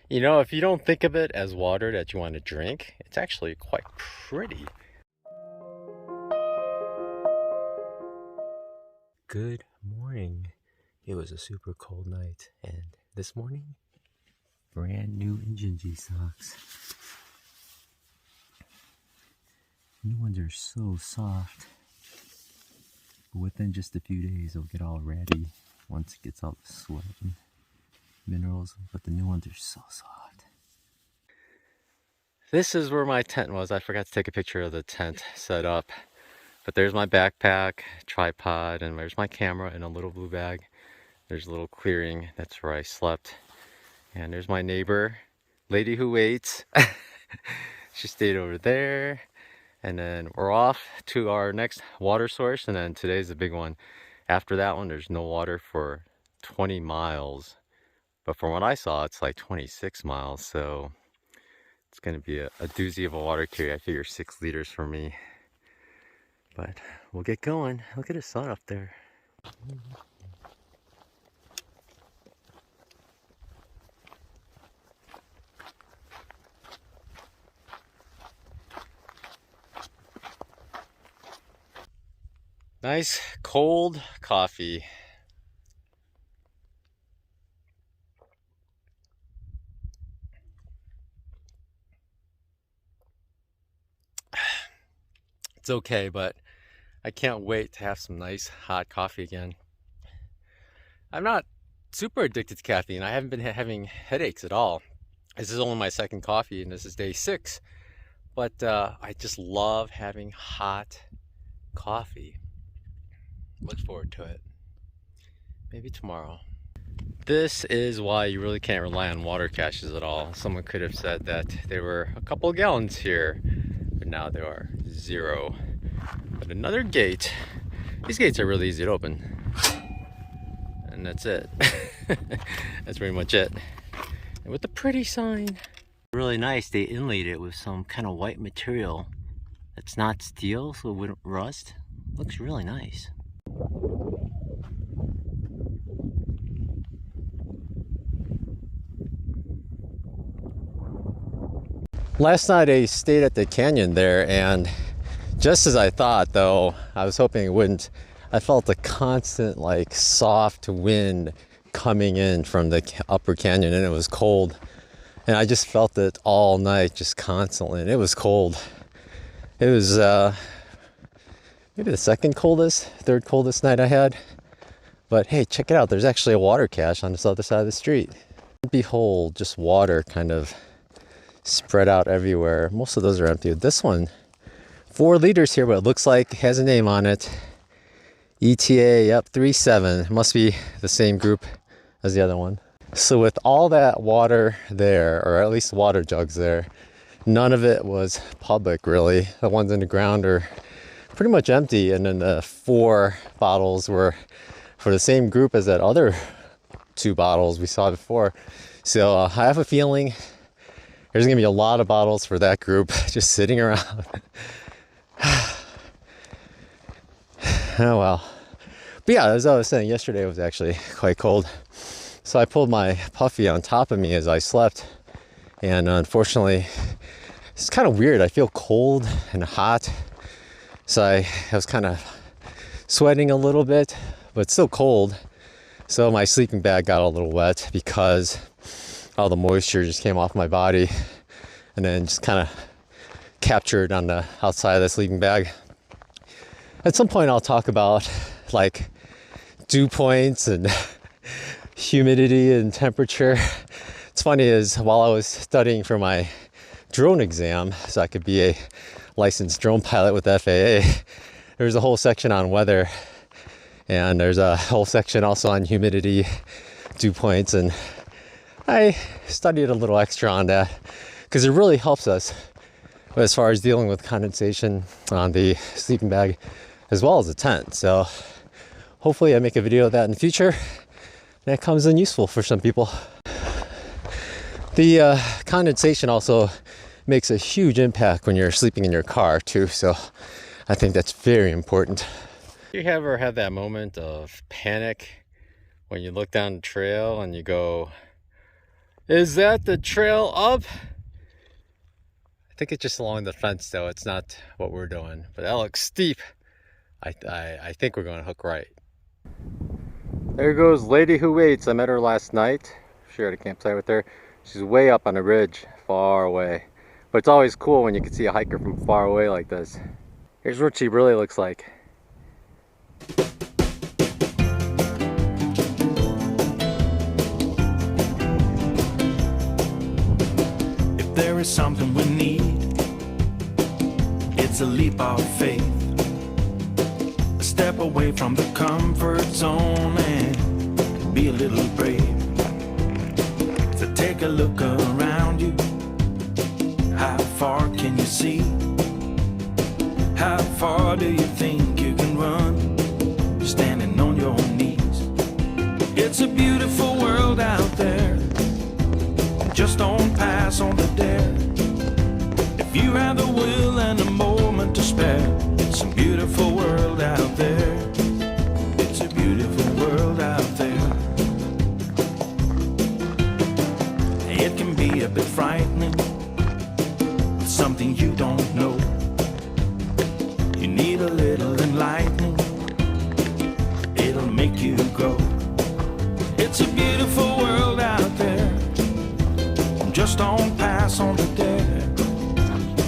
You know, if you don't think of it as water that you want to drink, it's actually quite pretty. Good morning. It was a super cold night, and this morning, brand new Injinji socks. New ones are so soft, but within just a few days, they'll get all ratty once it gets all the sweat and minerals, but the new ones are so soft. This is where my tent was. I forgot to take a picture of the tent set up. But there's my backpack, tripod, and there's my camera in a little blue bag. There's a little clearing. That's where I slept. And there's my neighbor, lady who waits. She stayed over there. And then we're off to our next water source. And then today's the big one. After that one, there's no water for 20 miles. But from what I saw, it's like 26 miles. So it's going to be a doozy of a water carry. I figure 6 liters for me. But we'll get going. Look at the sun up there. Nice cold coffee. It's okay, but I can't wait to have some nice hot coffee again. I'm not super addicted to caffeine. I haven't been having headaches at all. This is only my second coffee and this is day 6. But I just love having hot coffee. Look forward to it. Maybe tomorrow. This is why you really can't rely on water caches at all. Someone could have said that there were a couple of gallons here, but now there are 0. But another gate. These gates are really easy to open. And that's it. That's pretty much it. And with the pretty sign. Really nice, they inlaid it with some kind of white material that's not steel, so it wouldn't rust. Looks really nice. Last night I stayed at the canyon there, and just as I thought, though, I was hoping it wouldn't, I felt a constant like soft wind coming in from the upper canyon, and it was cold. And I just felt it all night, just constantly, and it was cold. It was maybe the third coldest night I had. But hey, check it out, there's actually a water cache on this other side of the street. Behold, just water kind of spread out everywhere. Most of those are empty. This one, 4 liters here, but it looks like it has a name on it. ETA, yep, 37. It must be the same group as the other one. So with all that water there, or at least water jugs there, none of it was public really. The ones in the ground are pretty much empty, and then the 4 bottles were for the same group as that other 2 bottles we saw before. So I have a feeling there's gonna be a lot of bottles for that group just sitting around. Oh well. But yeah, as I was saying, yesterday was actually quite cold. So I pulled my puffy on top of me as I slept. And unfortunately, it's kind of weird. I feel cold and hot. So I was kind of sweating a little bit, but still cold. So my sleeping bag got a little wet because all the moisture just came off my body and then just kind of captured on the outside of the sleeping bag. At some point I'll talk about like dew points and humidity and temperature. It's funny is while I was studying for my drone exam so I could be a licensed drone pilot with the FAA, there's a whole section on weather, and there's a whole section also on humidity, dew points, and I studied a little extra on that because it really helps us as far as dealing with condensation on the sleeping bag as well as the tent. So hopefully I make a video of that in the future and that comes in useful for some people. The condensation also makes a huge impact when you're sleeping in your car too, so I think that's very important. You ever have that moment of panic when you look down the trail and you go, Is that the trail up? I think it's just along the fence though. It's not what we're doing, but that looks steep. I think we're going to hook right. There goes Lady Who Waits. I met her last night. Shared a campsite with her. She's way up on a ridge, far away. But it's always cool when you can see a hiker from far away like this. Here's what she really looks like. If there is something we need, it's a leap of faith. A step away from the comfort zone and be a little brave. So take a look around you. How far can you see? How far do you think you can run? Standing on your knees. It's a beautiful world out there. Just don't pass on the dare. If you have the will and a moment to spare, it's a beautiful world out there. It's a beautiful world out there. It can be a bit frightening, something you don't know. You need a little enlightening, it'll make you grow. It's a beautiful world out there. Just don't pass on the dare.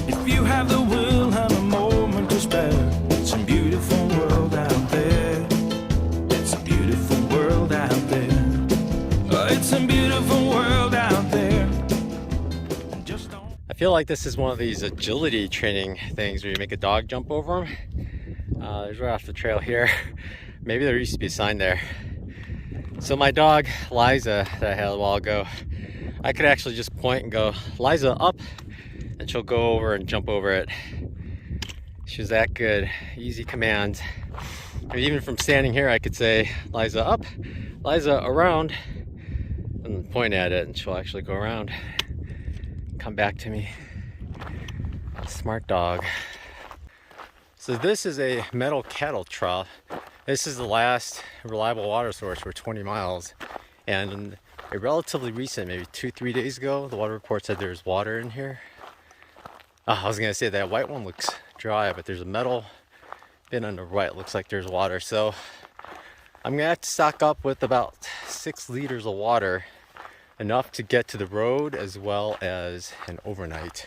If you have the will and a moment to spare, it's a beautiful world out there. It's a beautiful world out there. It's a beautiful world out there. Just don't. I feel like this is one of these agility training things where you make a dog jump over them. There's right off the trail here. Maybe there used to be a sign there. So my dog, Liza, that I had a while ago, I could actually just point and go, Liza, up, and she'll go over and jump over it. She was that good. Easy commands. And even from standing here, I could say, Liza, up, Liza, around, and point at it, and she'll actually go around, come back to me. Smart dog. So this is a metal cattle trough. This is the last reliable water source for 20 miles. And a relatively recent, maybe 2-3 days ago, the water report said there's water in here. I was gonna say that white one looks dry, but there's a metal bin on the right. Looks like there's water. So I'm gonna have to stock up with about 6 liters of water, enough to get to the road as well as an overnight.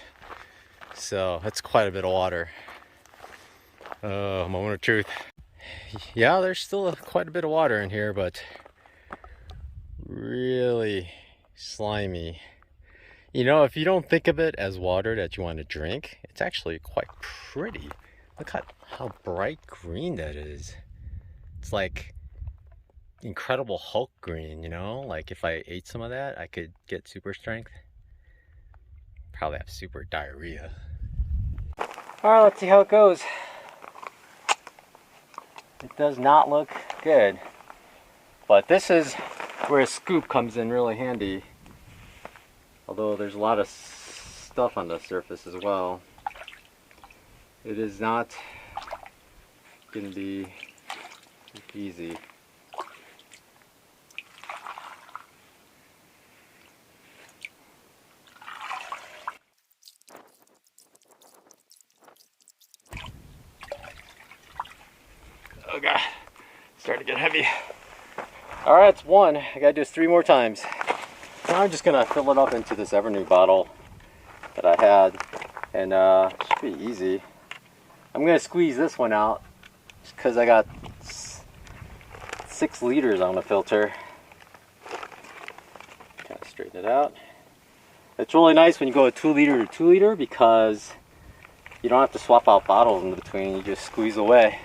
So that's quite a bit of water. Oh, moment of truth. Yeah, there's still quite a bit of water in here, but really slimy. You know, if you don't think of it as water that you want to drink, it's actually quite pretty. Look at how bright green that is. It's like Incredible Hulk green, you know? Like if I ate some of that, I could get super strength. Probably have super diarrhea. Alright, let's see how it goes. It does not look good. But this is where a scoop comes in really handy. Although there's a lot of stuff on the surface as well. It is not going to be easy. Oh god, starting to get heavy. Alright, it's one. I gotta do this 3 more times. Now I'm just gonna fill it up into this Evernew bottle that I had, and should be easy. I'm gonna squeeze this one out just because I got 6 liters on the filter. Kind of straighten it out. It's really nice when you go 2 liter to 2 liter because you don't have to swap out bottles in between. You just squeeze away.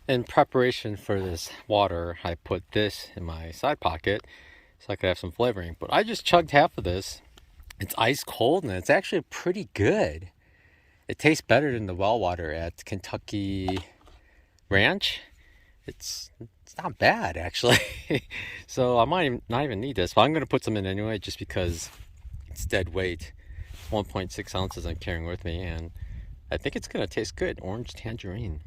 In preparation for this water, I put this in my side pocket so I could have some flavoring. But I just chugged half of this. It's ice cold and it's actually pretty good. It tastes better than the well water at Kentucky Ranch. It's not bad actually. So I might not even need this, but I'm going to put some in anyway just because it's dead weight. 1.6 ounces I'm carrying with me, and I think it's going to taste good. Orange tangerine.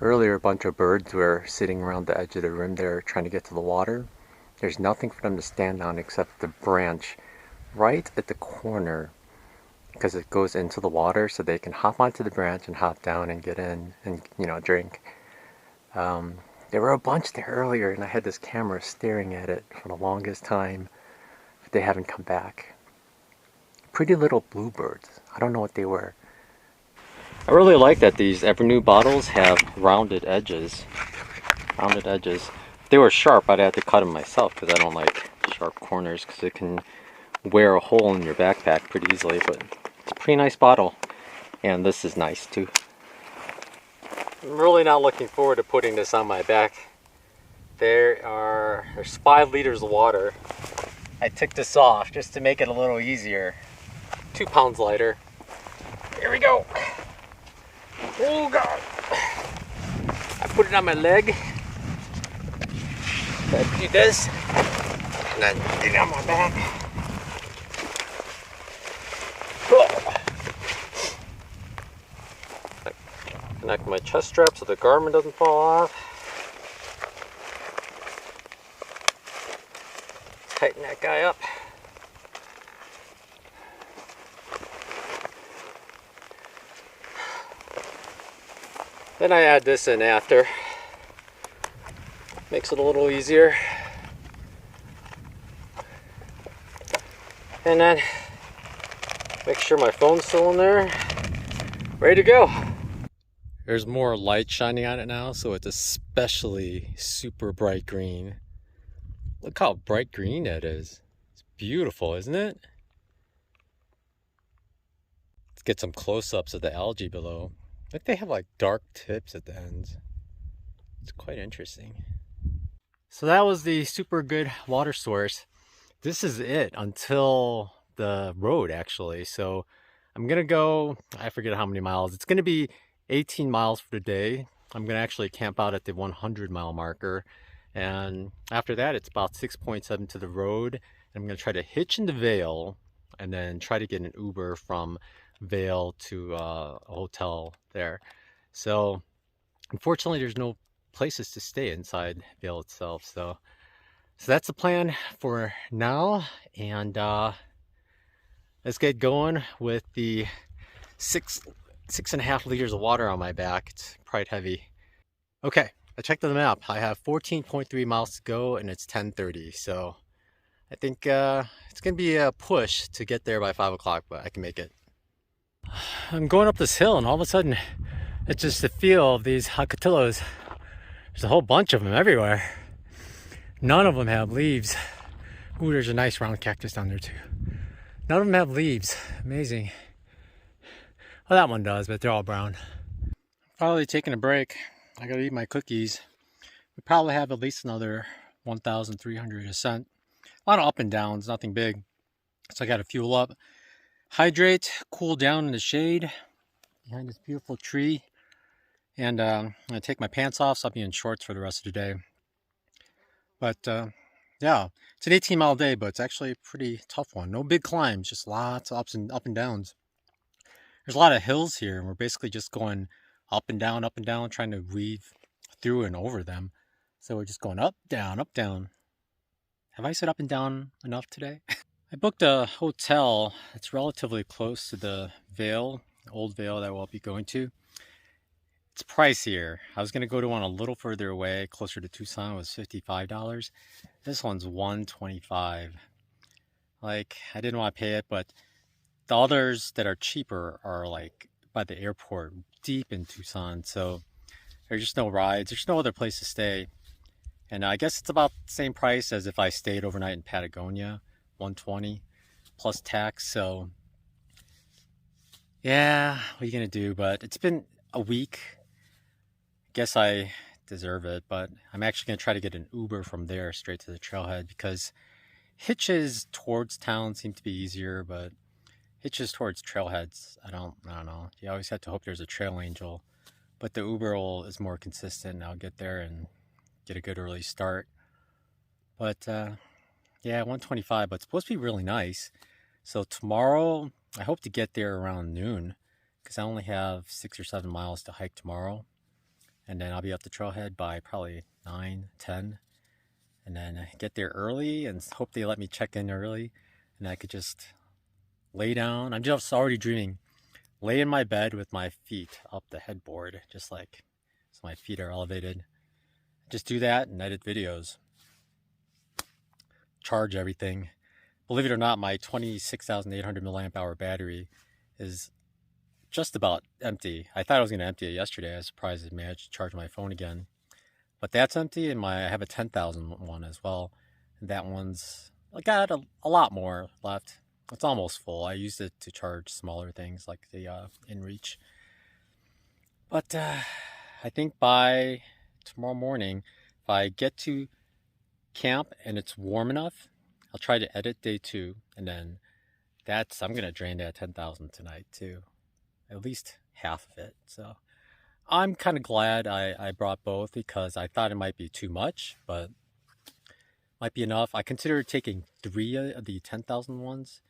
Earlier, a bunch of birds were sitting around the edge of the rim there trying to get to the water. There's nothing for them to stand on except the branch right at the corner because it goes into the water, so they can hop onto the branch and hop down and get in and, drink. There were a bunch there earlier, and I had this camera staring at it for the longest time, but they haven't come back. Pretty little bluebirds. I don't know what they were. I really like that these Evernew bottles have rounded edges. If they were sharp, I'd have to cut them myself because I don't like sharp corners because it can wear a hole in your backpack pretty easily, but it's a pretty nice bottle. And this is nice too. I'm really not looking forward to putting this on my back. There's 5 liters of water. I took this off just to make it a little easier. 2 pounds lighter. Here we go. Oh God. I put it on my leg. I do this. And then get it on my back. Oh. Connect my chest strap so the garment doesn't fall off. Tighten that guy up. Then I add this in after. Makes it a little easier. And then make sure my phone's still in there. Ready to go. There's more light shining on it now, so it's especially super bright green. Look how bright green that is. It's beautiful, isn't it? Let's get some close-ups of the algae below. Like they have like dark tips at the ends. It's quite interesting. So that was the super good water source. This is it until the road actually. So I'm gonna go, I forget how many miles. It's gonna be 18 miles for the day. I'm gonna actually camp out at the 100-mile marker. And after that, it's about 6.7 to the road. I'm gonna try to hitch into Vail and then try to get an Uber from Vail to a hotel there. So unfortunately there's no places to stay inside Vail itself, so that's the plan for now. And let's get going with the 6.5 liters of water on my back. It's quite heavy. Okay, I checked the map. I have 14.3 miles to go and it's 10:30, so I think it's gonna be a push to get there by 5 o'clock, but I can make it. I'm going up this hill and all of a sudden it's just the feel of these hacatillos. There's a whole bunch of them everywhere. None of them have leaves. Ooh, there's a nice round cactus down there too. None of them have leaves. Amazing. Well, that one does, but they're all brown. Probably taking a break. I gotta eat my cookies. We probably have at least another 1,300 ascent. A lot of up and downs, nothing big. So I gotta fuel up. Hydrate, cool down in the shade behind this beautiful tree. And I'm going to take my pants off, so I'll be in shorts for the rest of the day. But yeah, it's an 18-mile day, but it's actually a pretty tough one. No big climbs, just lots of up and downs. There's a lot of hills here, and we're basically just going up and down, trying to weave through and over them. So we're just going up, down, up, down. Have I said up and down enough today? I booked a hotel that's relatively close to the Vail, old Vail that we'll be going to. It's pricier. I was going to go to one a little further away, closer to Tucson. It was $55. This one's $125. Like, I didn't want to pay it, but the others that are cheaper are like by the airport, deep in Tucson. So there's just no rides. There's no other place to stay. And I guess it's about the same price as if I stayed overnight in Patagonia, $120 plus tax. So yeah, what are you going to do? But it's been a week. Guess I deserve it, but I'm actually going to try to get an Uber from there straight to the trailhead, because hitches towards town seem to be easier, but hitches towards trailheads, I don't know. You always have to hope there's a trail angel, but the Uber is more consistent, and I'll get there and get a good early start. But yeah, 125, but it's supposed to be really nice. So tomorrow, I hope to get there around noon, because I only have 6 or 7 miles to hike tomorrow. and then I'll be up the trailhead by probably 9, 10, and then get there early and hope they let me check in early, and I could just lay down. I'm just already dreaming. Lay in my bed with my feet up the headboard, just like so my feet are elevated. Just do that and edit videos. Charge everything. Believe it or not, my 26,800 milliamp hour battery is just about empty. I thought I was going to empty it yesterday. I was surprised it managed to charge my phone again. But that's empty, and I have a 10,000 one as well. And that one's got a lot more left. It's almost full. I used it to charge smaller things like the InReach. But I think by tomorrow morning, if I get to camp and it's warm enough, I'll try to edit day 2, and then I'm gonna drain that 10,000 tonight too, at least half of it. So I'm kind of glad I brought both, because I thought it might be too much, but might be enough. I considered taking 3 of the 10,000 ones,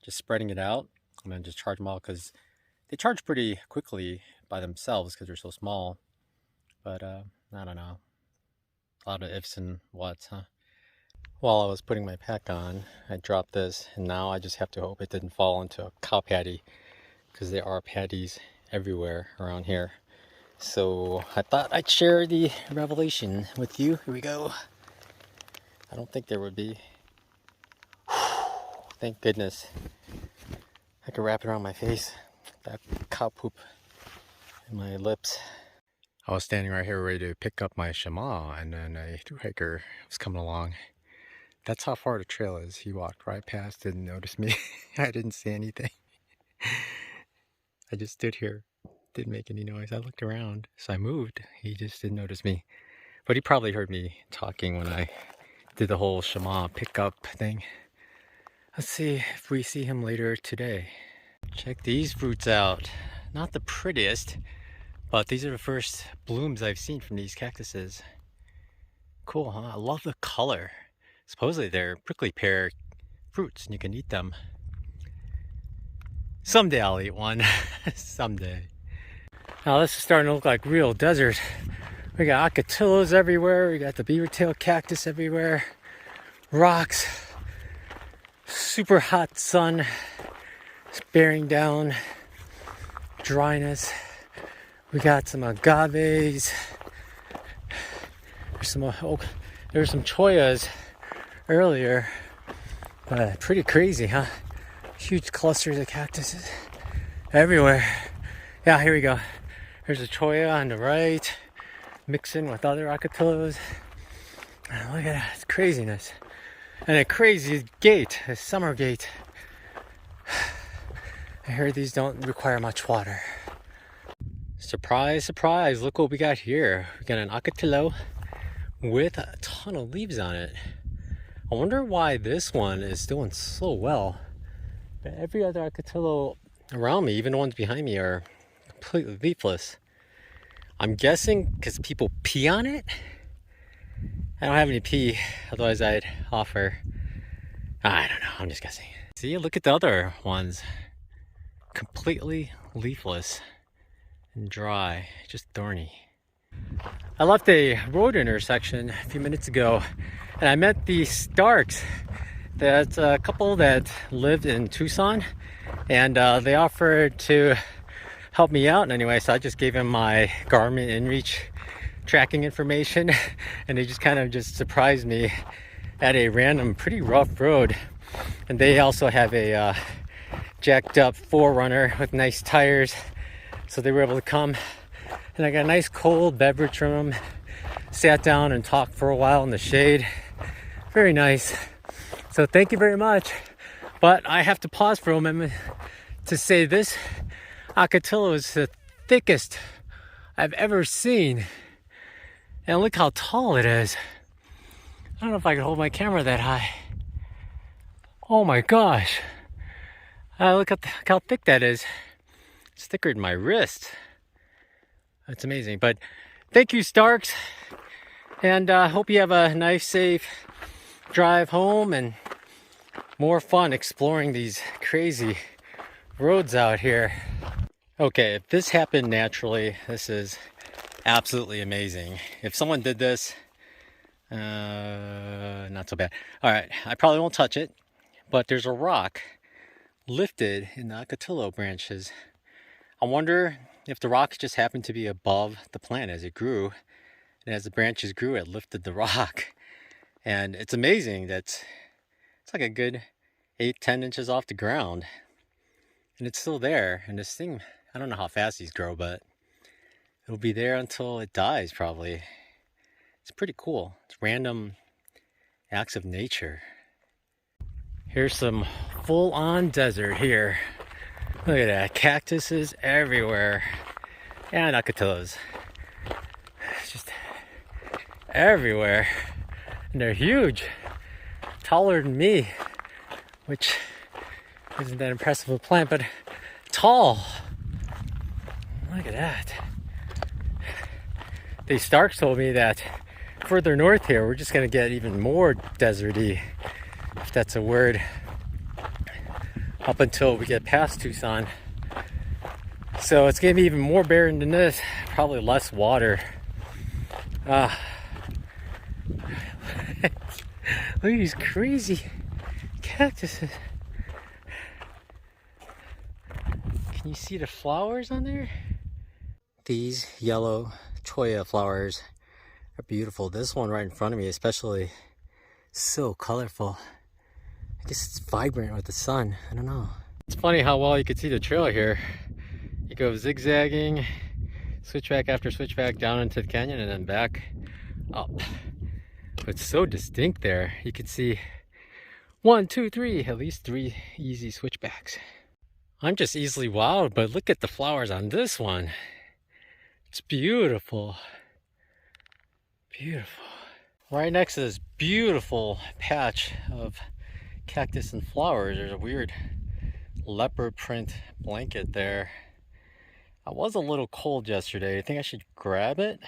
just spreading it out, and then just charge them all, because they charge pretty quickly by themselves because they're so small. But I don't know, a lot of ifs and whats, huh? While I was putting my pack on, I dropped this, and now I just have to hope it didn't fall into a cow patty, because there are patties everywhere around here. So I thought I'd share the revelation with you. Here we go. I don't think there would be. Thank goodness. I could wrap it around my face. That cow poop in my lips. I was standing right here ready to pick up my chamois, and then a thru hiker was coming along. That's how far the trail is. He walked right past, didn't notice me. I didn't say anything. I just stood here, didn't make any noise. I looked around, so I moved. He just didn't notice me. But he probably heard me talking when I did the whole chamois pickup thing. Let's see if we see him later today. Check these fruits out. Not the prettiest, but these are the first blooms I've seen from these cactuses. Cool, huh? I love the color. Supposedly they're prickly pear fruits and you can eat them. Someday I'll eat one. Someday. Now this is starting to look like real desert. We got ocotillos everywhere. We got the beaver tail cactus everywhere. Rocks. Super hot sun. It's bearing down. Dryness. We got some agaves. There's some choyas earlier, but pretty crazy, huh? Huge clusters of cactuses everywhere. Yeah, here we go. There's a choya on the right, mixing with other ocotillos. Look at that, it's craziness. And a crazy gate, a summer gate. I heard these don't require much water. Surprise, surprise, look what we got here. We got an ocotillo with a ton of leaves on it. I wonder why this one is doing so well. But every other ocotillo around me, even the ones behind me, are completely leafless. I'm guessing because people pee on it? I don't have any pee, otherwise I'd offer. I don't know, I'm just guessing. See, look at the other ones. Completely leafless and dry, just thorny. I left a road intersection a few minutes ago and I met the Starks. That's a couple that lived in Tucson, and they offered to help me out anyway, so I just gave him my Garmin InReach tracking information and they just kind of just surprised me at a random pretty rough road. And they also have a jacked up 4Runner with nice tires, so they were able to come, and I got a nice cold beverage from them. Sat down and talked for a while in the shade. Very nice. So thank you very much. But I have to pause for a moment to say this ocotillo is the thickest I've ever seen. And look how tall it is. I don't know if I can hold my camera that high. Oh my gosh. Look how thick that is. It's thicker than my wrist. That's amazing. But thank you, Starks. And hope you have a nice, safe drive home and more fun exploring these crazy roads out here. Okay, if this happened naturally, this is Absolutely amazing. If someone did this, not so bad. All right, I probably won't touch it, but there's a rock lifted in the Ocotillo branches. I wonder if the rock just happened to be above the plant as it grew, and as the branches grew, it lifted the rock. And it's amazing that it's like a good 8-10 inches off the ground, and it's still there. And this thing, I don't know how fast these grow, but it'll be there until it dies probably. It's pretty cool. It's random acts of nature. Here's some full-on desert here. Look at that, cactuses everywhere, and ocotillos. It's just everywhere, and they're huge, taller than me, which isn't that impressive of a plant, but tall. Look at that. The Starks told me that further north here, we're just gonna get even more deserty, if that's a word, up until we get past Tucson. So it's gonna be even more barren than this, probably less water. Look at these crazy cactuses. Can you see the flowers on there? These yellow cholla flowers are beautiful. This one right in front of me especially, so colorful. I guess it's vibrant with the sun. I don't know. It's funny how well you can see the trail here. You go zigzagging, switchback after switchback down into the canyon and then back up. But it's so distinct there. You can see 1, 2, 3, at least 3 easy switchbacks. I'm just easily wowed, but look at the flowers on this one. It's beautiful. Beautiful. Right next to this beautiful patch of cactus and flowers, there's a weird leopard print blanket there. I was a little cold yesterday. I think I should grab it.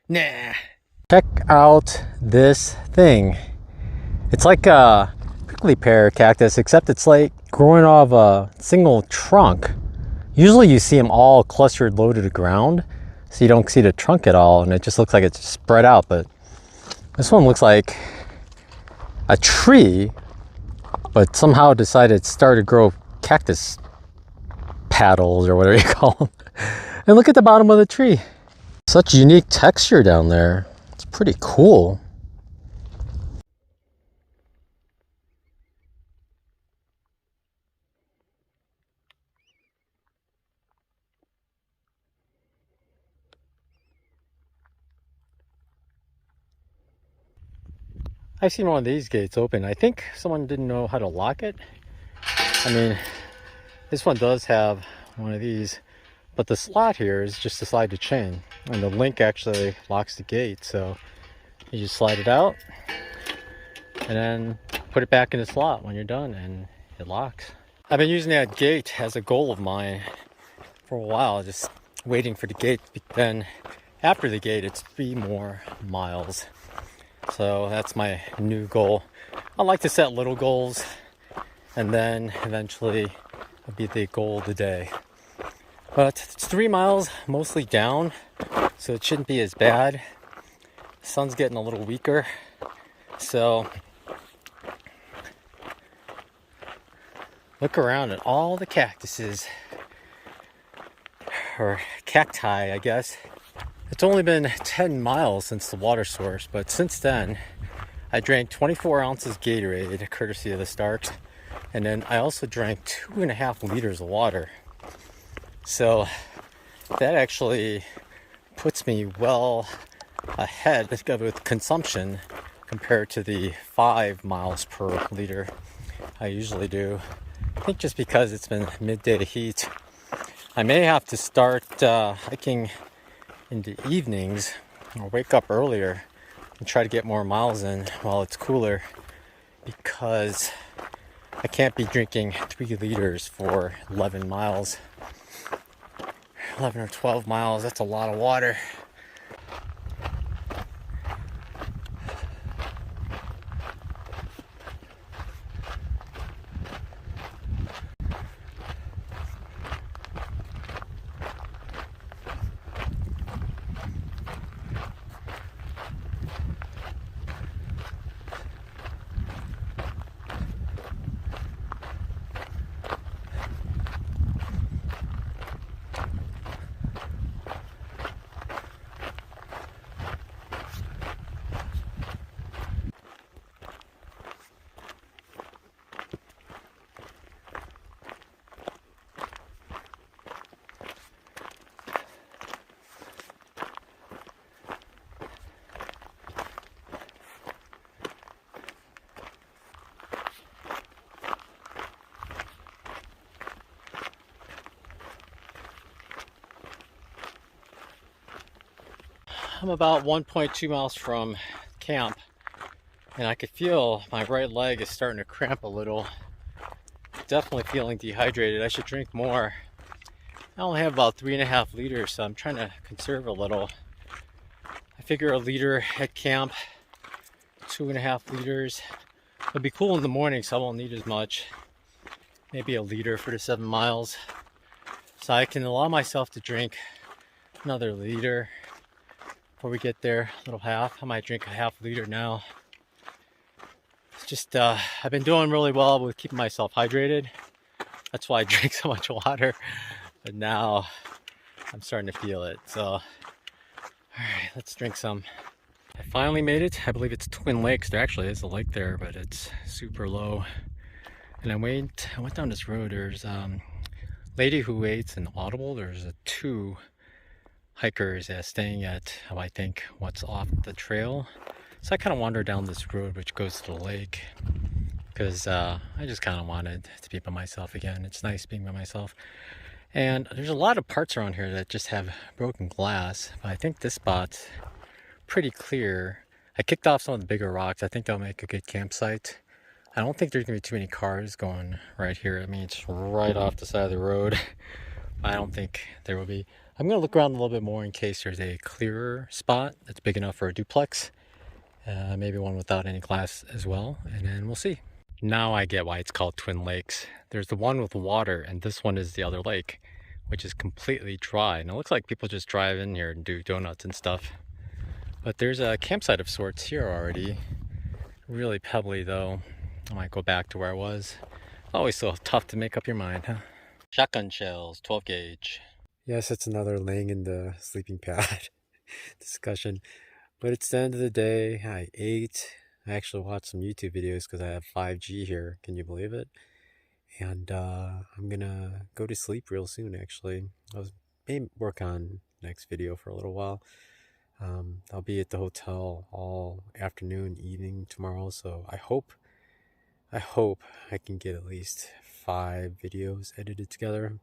Nah. Check out this thing. It's like a prickly pear cactus, except it's like growing off a single trunk. Usually you see them all clustered low to the ground, so you don't see the trunk at all, and it just looks like it's spread out. But this one looks like a tree, but somehow decided to start to grow cactus paddles or whatever you call them. And look at the bottom of the tree. Such unique texture down there. It's pretty cool. I've seen one of these gates open. I think someone didn't know how to lock it. I mean, this one does have one of these, but the slot here is just to slide the chain, and the link actually locks the gate. So you just slide it out and then put it back in the slot when you're done, and it locks. I've been using that gate as a goal of mine for a while, just waiting for the gate. Then after the gate, it's 3 more miles. So that's my new goal. I like to set little goals, and then eventually it'll be the goal of the day. But it's 3 miles, mostly down, so it shouldn't be as bad. The sun's getting a little weaker, so look around at all the cactuses, or cacti, I guess. It's only been 10 miles since the water source, but since then I drank 24 ounces Gatorade, courtesy of the Starks, and then I also drank 2.5 liters of water. So that actually puts me well ahead with consumption compared to the 5 miles per liter I usually do. I think just because it's been midday heat. I may have to start hiking in the evenings, or wake up earlier and try to get more miles in while it's cooler, because I can't be drinking 3 liters for 11 miles. 11 or 12 miles, that's a lot of water. I'm about 1.2 miles from camp, and I could feel my right leg is starting to cramp a little. Definitely feeling dehydrated. I should drink more. I only have about 3.5 liters, so I'm trying to conserve a little. I figure a liter at camp, 2.5 liters. It'll be cool in the morning, so I won't need as much. Maybe a liter for the 7 miles. So I can allow myself to drink another liter before we get there, a little half. I might drink a half liter now. It's just, I've been doing really well with keeping myself hydrated. That's why I drink so much water. But now I'm starting to feel it. So, all right, let's drink some. I finally made it. I believe it's Twin Lakes. There actually is a lake there, but it's super low. And I went down this road. There's lady who waits in Audible. There's two hikers staying at, I think, what's off the trail. So I kind of wandered down this road which goes to the lake because I just kind of wanted to be by myself again. It's nice being by myself. And there's a lot of parts around here that just have broken glass, but I think this spot's pretty clear. I kicked off some of the bigger rocks. I think that'll make a good campsite. I don't think there's gonna be too many cars going right here. I mean, it's right off the side of the road. I don't think there will be. I'm gonna look around a little bit more in case there's a clearer spot that's big enough for a duplex. Maybe one without any glass as well, and then we'll see. Now I get why it's called Twin Lakes. There's the one with water, and this one is the other lake, which is completely dry. And it looks like people just drive in here and do donuts and stuff. But there's a campsite of sorts here already. Really pebbly though. I might go back to where I was. Always so tough to make up your mind, huh? Shotgun shells, 12 gauge. Yes, it's another laying in the sleeping pad discussion. But it's the end of the day. I ate. I actually watched some YouTube videos because I have 5G here. Can you believe it? And I'm gonna go to sleep real soon, actually. May work on next video for a little while. I'll be at the hotel all afternoon, evening tomorrow, so I hope I can get at least 5 videos edited together.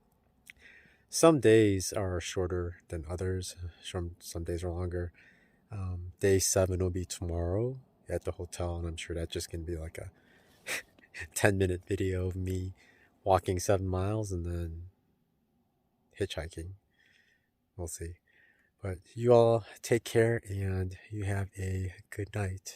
Some days are shorter than others. Some days are longer. Day 7 will be tomorrow at the hotel, and I'm sure that's just gonna be like a 10-minute video of me walking 7 miles and then hitchhiking. We'll see. But you all take care, and you have a good night.